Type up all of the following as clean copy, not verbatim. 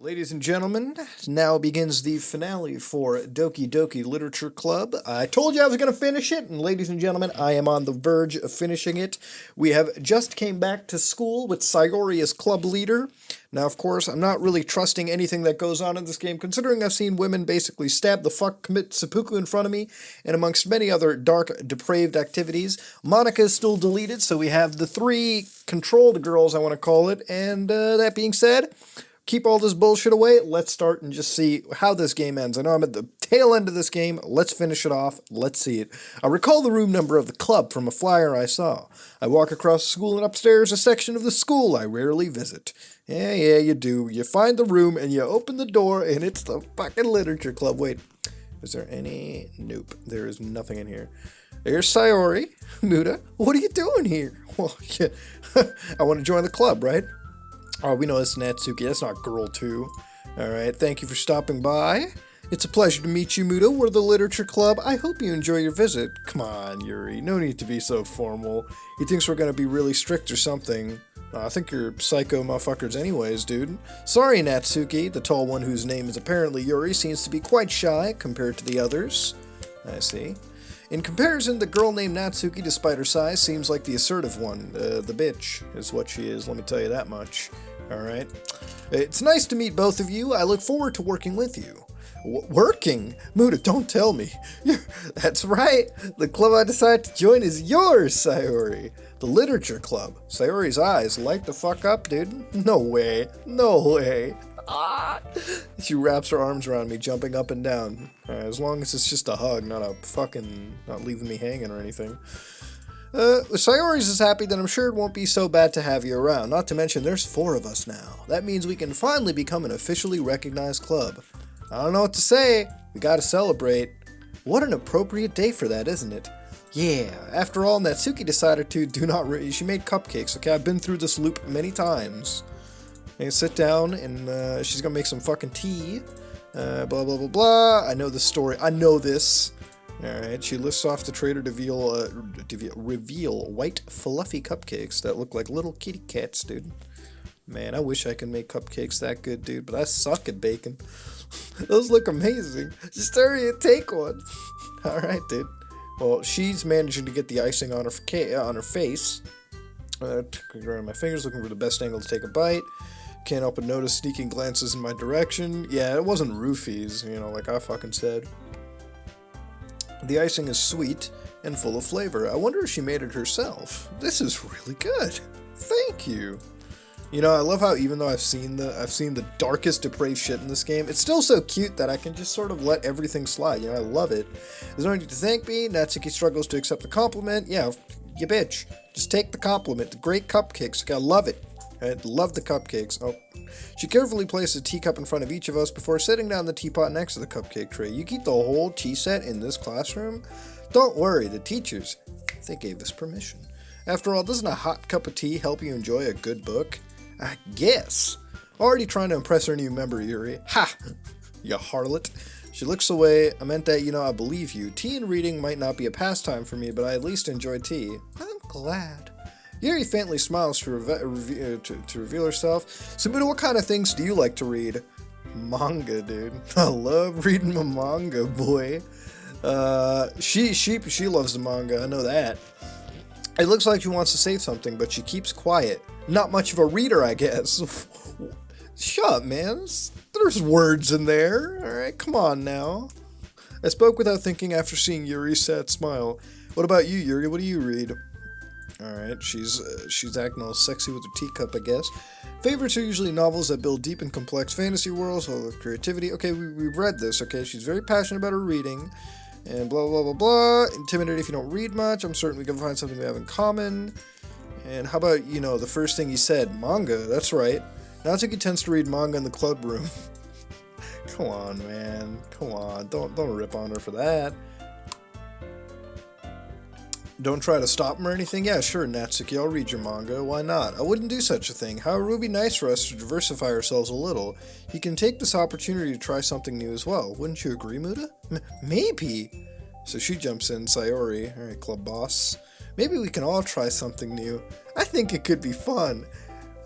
Ladies and gentlemen, now begins the finale for Doki Doki Literature Club. I told you I was going to finish it, and ladies and gentlemen, I am on the verge of finishing it. We have just came back to school with Sayori as club leader. Now, of course, I'm not really trusting anything that goes on in this game, considering I've seen women basically stab the fuck, commit seppuku in front of me, and amongst many other dark, depraved activities. Monica is still deleted, so we have the three controlled girls, I want to call it, and that being said, keep all this bullshit away. Let's start and just see how this game ends. I know I'm at the tail end of this game. Let's finish it off. Let's see it. I recall the room number of the club from a flyer I saw. I walk across the school and upstairs a section of the school I rarely visit. Yeah, you do. You find the room and you open the door and it's the fucking literature club. Wait, is there any? Nope. There is nothing in here. There's Sayori. Muda, what are you doing here? Well, yeah. I want to join the club, right? Oh, we know it's Natsuki. That's not girl 2. Alright, thank you for stopping by. It's a pleasure to meet you, Muda. We're the Literature Club. I hope you enjoy your visit. Come on, Yuri. No need to be so formal. He thinks we're gonna be really strict or something. I think you're psycho motherfuckers anyways, dude. Sorry, Natsuki. The tall one whose name is apparently Yuri seems to be quite shy compared to the others. I see. In comparison, the girl named Natsuki, despite her size, seems like the assertive one. The bitch is what she is, let me tell you that much. Alright. It's nice to meet both of you. I look forward to working with you. Working? Muda, don't tell me. That's right. The club I decided to join is yours, Sayori. The Literature Club. Sayori's eyes light the fuck up, dude. No way. No way. Ah! She wraps her arms around me, jumping up and down. As long as it's just a hug, not leaving me hanging or anything. Sayori's is happy that I'm sure it won't be so bad to have you around. Not to mention, there's 4 of us now. That means we can finally become an officially recognized club. I don't know what to say. We gotta celebrate. What an appropriate day for that, isn't it? Yeah, after all, Natsuki decided to she made cupcakes. Okay, I've been through this loop many times. Okay, sit down, and she's gonna make some fucking tea. Blah, blah, blah, blah. I know this story. I know this. Alright, she lifts off the tray to reveal white, fluffy cupcakes that look like little kitty cats, dude. Man, I wish I could make cupcakes that good, dude, but I suck at baking. Those look amazing. Just hurry and take one. Alright, dude. Well, she's managing to get the icing on her face. Around my fingers, looking for the best angle to take a bite. Can't help but notice sneaking glances in my direction. Yeah, it wasn't roofies, like I fucking said. The icing is sweet and full of flavor. I wonder if she made it herself. This is really good. Thank you. I love how even though I've seen the darkest depraved shit in this game, it's still so cute that I can just sort of let everything slide. I love it. There's no need to thank me. Natsuki struggles to accept the compliment. Yeah, you bitch. Just take the compliment. The great cupcakes. I love it. I love the cupcakes. Oh. She carefully places a teacup in front of each of us before setting down the teapot next to the cupcake tray. You keep the whole tea set in this classroom? Don't worry, the teachers, they gave us permission. After all, doesn't a hot cup of tea help you enjoy a good book? I guess. Already trying to impress our new member, Yuri. Ha! You harlot. She looks away. I meant that, I believe you. Tea and reading might not be a pastime for me, but I at least enjoy tea. I'm glad. Yuri faintly smiles to reveal herself. So, Muda, what kind of things do you like to read? Manga, dude. I love reading my manga, boy. She loves the manga, I know that. It looks like she wants to say something, but she keeps quiet. Not much of a reader, I guess. Shut up, man. There's words in there. Alright, come on now. I spoke without thinking after seeing Yuri's sad smile. What about you, Yuri? What do you read? Alright, she's acting all sexy with her teacup, I guess. Favorites are usually novels that build deep and complex fantasy worlds full of creativity. Okay, we've read this, okay? She's very passionate about her reading. And blah, blah, blah, blah. Intimidated if you don't read much. I'm certain we can find something we have in common. And how about, the first thing he said? Manga, that's right. Natsuki tends to read manga in the club room. Come on, man. Come on. Don't rip on her for that. Don't try to stop him or anything? Yeah, sure, Natsuki, I'll read your manga. Why not? I wouldn't do such a thing. However, it would be nice for us to diversify ourselves a little. You can take this opportunity to try something new as well. Wouldn't you agree, Muda? Maybe. So she jumps in, Sayori. Alright, club boss. Maybe we can all try something new. I think it could be fun.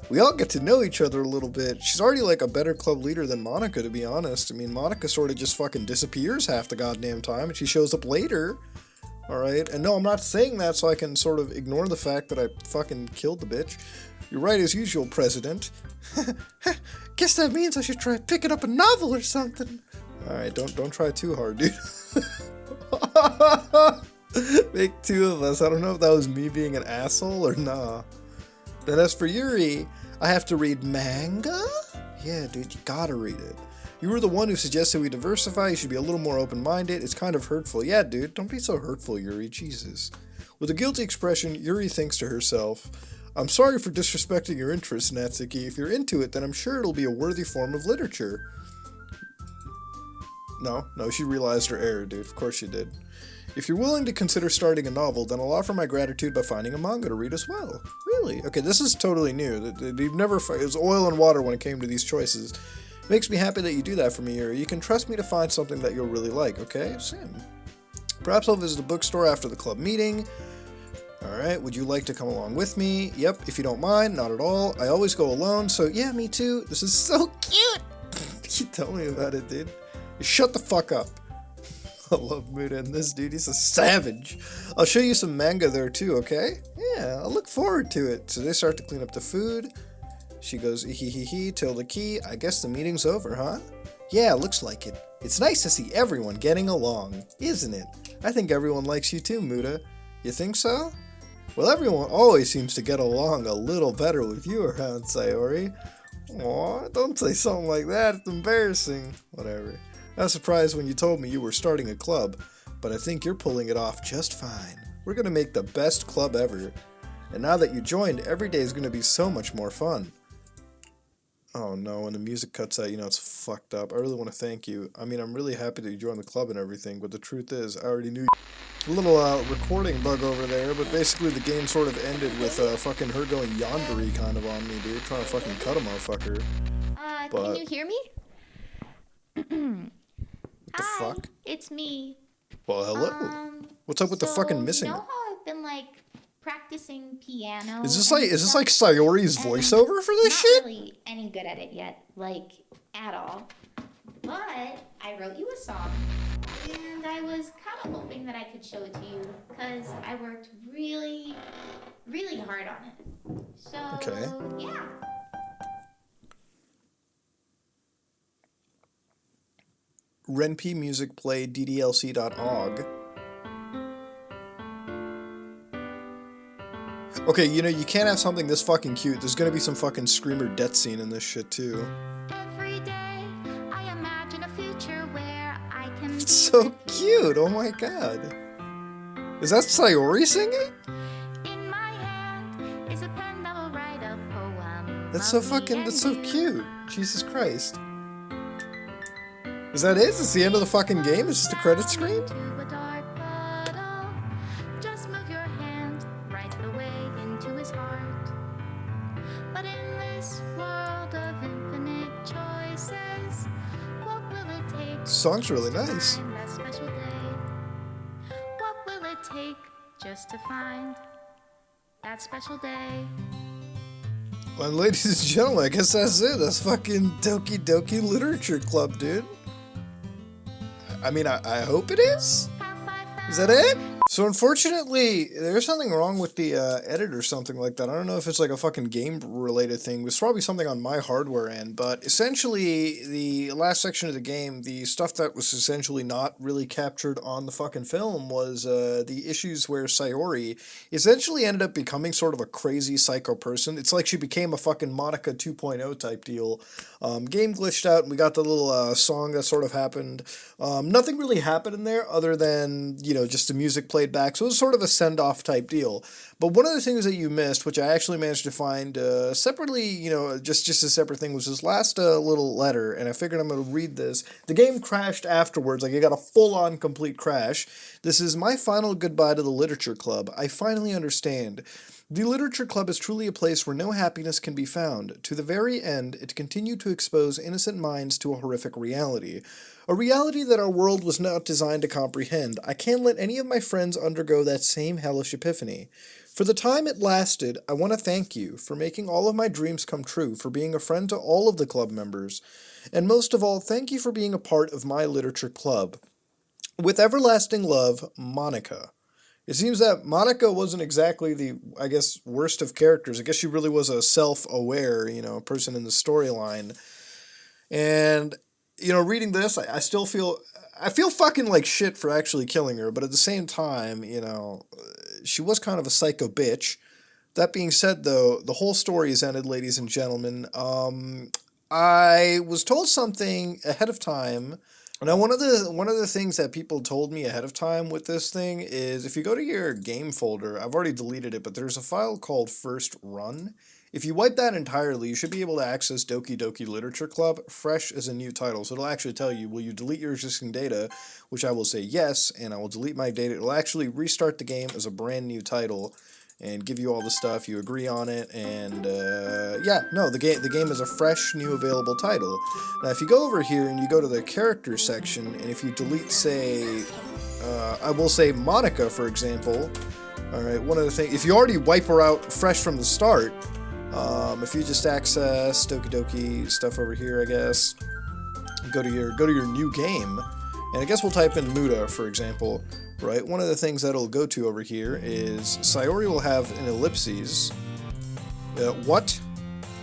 We all get to know each other a little bit. She's already like a better club leader than Monica, to be honest. I mean, Monica sort of just fucking disappears half the goddamn time, and she shows up later. Alright? And no, I'm not saying that so I can sort of ignore the fact that I fucking killed the bitch. You're right as usual, President. Guess that means I should try picking up a novel or something. Alright, don't try too hard, dude. Make two of us. I don't know if that was me being an asshole or nah. Then as for Yuri, I have to read manga? Yeah, dude, you gotta read it. You were the one who suggested we diversify. You should be a little more open-minded. It's kind of hurtful. Yeah, dude, don't be so hurtful, Yuri. Jesus. With a guilty expression, Yuri thinks to herself, I'm sorry for disrespecting your interests, Natsuki. If you're into it, then I'm sure it'll be a worthy form of literature. No, she realized her error, dude. Of course she did. If you're willing to consider starting a novel, then I'll offer my gratitude by finding a manga to read as well. Really? Okay, this is totally new. You've never... It was oil and water when it came to these choices. Makes me happy that you do that for me, Yuri. You can trust me to find something that you'll really like, okay? Sam. Perhaps I'll visit a bookstore after the club meeting. Alright, would you like to come along with me? Yep, if you don't mind, not at all. I always go alone, so yeah, me too. This is so cute! You tell me about it, dude. Shut the fuck up. I love Muda in this, dude. He's a savage. I'll show you some manga there too, okay? Yeah, I'll look forward to it. So they start to clean up the food. She goes, hee till the key. I guess the meeting's over, huh? Yeah, looks like it. It's nice to see everyone getting along, isn't it? I think everyone likes you too, Muda. You think so? Well, everyone always seems to get along a little better with you around, Sayori. Aw, don't say something like that. It's embarrassing. Whatever. I was surprised when you told me you were starting a club, but I think you're pulling it off just fine. We're gonna make the best club ever. And now that you joined, every day is gonna be so much more fun. Oh no, when the music cuts out, you know it's fucked up. I really want to thank you. I mean, I'm really happy that you joined the club and everything, but the truth is, I already knew a little recording bug over there, but basically the game sort of ended with fucking her going yandere kind of on me, dude, trying to fucking cut a motherfucker. Can you hear me? The Hi, fuck? it's me. Well, hello. What's up with the fucking missing? You know how I've been like practicing piano? Is this like Sayori's voiceover for this shit? Not really any good at it yet, like at all. But I wrote you a song, and I was kind of hoping that I could show it to you because I worked really, really hard on it. So okay. Yeah. Renp Music Play ddlc.org. Okay, you know, you can't have something this fucking cute. There's gonna be some fucking screamer death scene in this shit, too. Every day, I imagine a future where I can It's so cute, oh my god. Is that Sayori singing? In my hand is a pen that will write a poem. That's so cute. Jesus Christ. Is that it? Is this the end of the fucking game? Is this the credit screen? Just move your hand right the way into his heart. But in this world of infinite choices, what will it take? Song's really nice. That special day? What will it take just to find that special day? Well, ladies and gentlemen, I guess that's it. That's fucking Doki Doki Literature Club, dude. I mean, I hope it is? Is that it? So unfortunately, there's something wrong with the edit or something like that. I don't know if it's like a fucking game-related thing. It's probably something on my hardware end, but essentially, the last section of the game, the stuff that was essentially not really captured on the fucking film was the issues where Sayori essentially ended up becoming sort of a crazy psycho person. It's like she became a fucking Monica 2.0 type deal. Game glitched out, and we got the little song that sort of happened. Nothing really happened in there other than, you know, just the music played back, so it was sort of a send-off type deal. But one of the things that you missed, which I actually managed to find separately, you know, just a separate thing, was this last little letter, and I figured I'm going to read this. The game crashed afterwards, like it got a full-on complete crash. This is my final goodbye to the literature club. I finally understand. The Literature Club is truly a place where no happiness can be found. To the very end, it continued to expose innocent minds to a horrific reality. A reality that our world was not designed to comprehend. I can't let any of my friends undergo that same hellish epiphany. For the time it lasted, I want to thank you for making all of my dreams come true, for being a friend to all of the club members, and most of all, thank you for being a part of my literature club. With everlasting love, Monica. It seems that Monica wasn't exactly the, I guess, worst of characters. I guess she really was a self-aware, person in the storyline. And, reading this, I still feel, I feel fucking like shit for actually killing her, but at the same time, she was kind of a psycho bitch. That being said, though, the whole story is ended, ladies and gentlemen. I was told something ahead of time. Now, one of the things that people told me ahead of time with this thing is if you go to your game folder, I've already deleted it, but there's a file called First Run. If you wipe that entirely, you should be able to access Doki Doki Literature Club fresh as a new title. So it'll actually tell you, will you delete your existing data, which I will say yes, and I will delete my data. It'll actually restart the game as a brand new title and give you all the stuff, you agree on it, and the game is a fresh, new available title. Now, if you go over here and you go to the characters section, and if you delete, say, I will say Monica, for example, alright, one of the things, if you already wipe her out fresh from the start, if you just access Doki Doki stuff over here, I guess, go to your new game, and I guess we'll type in Muda, for example, right? One of the things that it'll go to over here is Sayori will have an ellipses. What?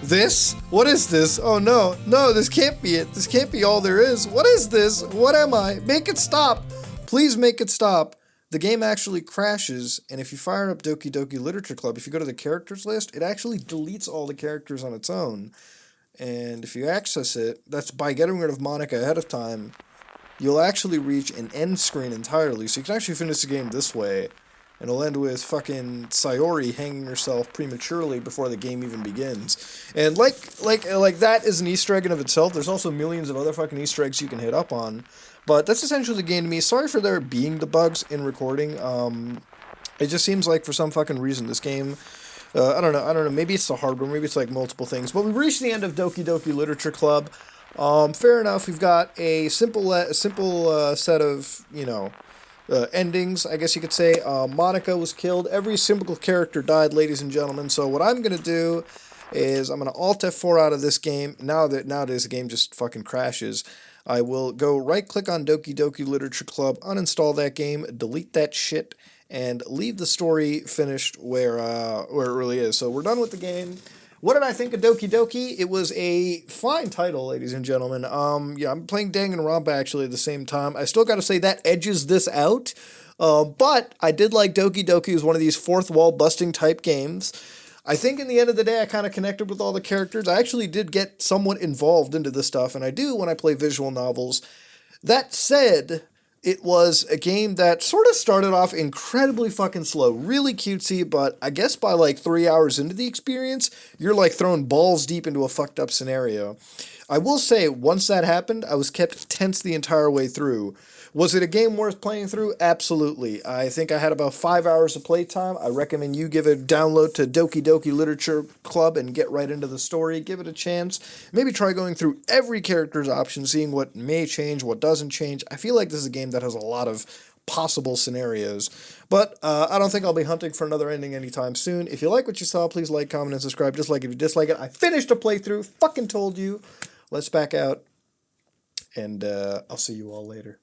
This? What is this? Oh no, this can't be it. This can't be all there is. What is this? What am I? Make it stop. Please make it stop. The game actually crashes, and if you fire up Doki Doki Literature Club, if you go to the characters list, it actually deletes all the characters on its own. And if you access it, that's by getting rid of Monica ahead of time, you'll actually reach an end screen entirely, so you can actually finish the game this way, and it'll end with fucking Sayori hanging herself prematurely before the game even begins. And like that is an Easter egg in of itself. There's also millions of other fucking Easter eggs you can hit up on, but that's essentially the game to me. Sorry for there being the bugs in recording. It just seems like for some fucking reason this game, I don't know, maybe it's the hardware, maybe it's like multiple things, but we've reached the end of Doki Doki Literature Club. Fair enough, we've got a simple set of, endings, I guess you could say. Monica was killed. Every single character died, ladies and gentlemen. So what I'm going to do is I'm going to Alt F4 out of this game. Nowadays the game just fucking crashes. I will go right-click on Doki Doki Literature Club, uninstall that game, delete that shit, and leave the story finished where it really is. So we're done with the game. What did I think of Doki Doki? It was a fine title, ladies and gentlemen. I'm playing Danganronpa actually at the same time. I still got to say that edges this out. But I did like Doki Doki. It was one of these fourth wall busting type games. I think in the end of the day, I kind of connected with all the characters. I actually did get somewhat involved into this stuff, and I do when I play visual novels. That said, it was a game that sort of started off incredibly fucking slow, really cutesy, but I guess by like 3 hours into the experience, you're like thrown balls deep into a fucked up scenario. I will say, once that happened, I was kept tense the entire way through. Was it a game worth playing through? Absolutely. I think I had about 5 hours of playtime. I recommend you give it a download to Doki Doki Literature Club and get right into the story. Give it a chance. Maybe try going through every character's option, seeing what may change, what doesn't change. I feel like this is a game that has a lot of possible scenarios. But I don't think I'll be hunting for another ending anytime soon. If you like what you saw, please like, comment, and subscribe. Just like if you dislike it. I finished a playthrough. Fucking told you. Let's back out. And I'll see you all later.